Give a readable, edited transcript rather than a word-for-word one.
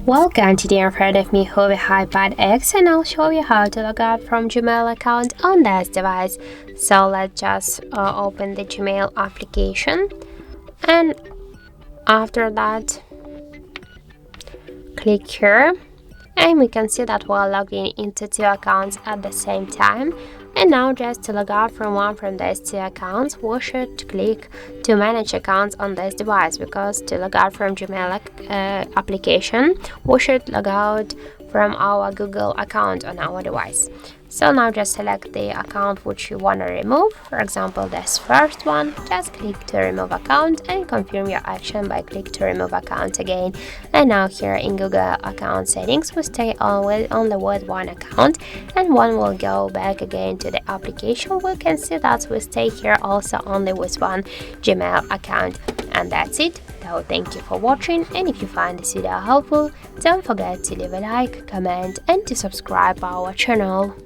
Welcome, today in front of me CHUWI HiPad X, and I'll show you how to log out from Gmail account on this device. So let's just open the Gmail application, and after that click here, and we can see that we're logging into two accounts at the same time. And now, just to log out from one from these two accounts, we should click to manage accounts on this device, because to log out from Gmail application, we should log out from our Google account on our device. So now just select the account which you want to remove. For example, this first one, just click to remove account and confirm your action by click to remove account again. And now here in Google account settings, we stay only with one account, and one will go back again to the application. We can see that we stay here also only with one Gmail account. And that's it. So thank you for watching, and if you find this video helpful, don't forget to leave a like, comment and to subscribe our channel.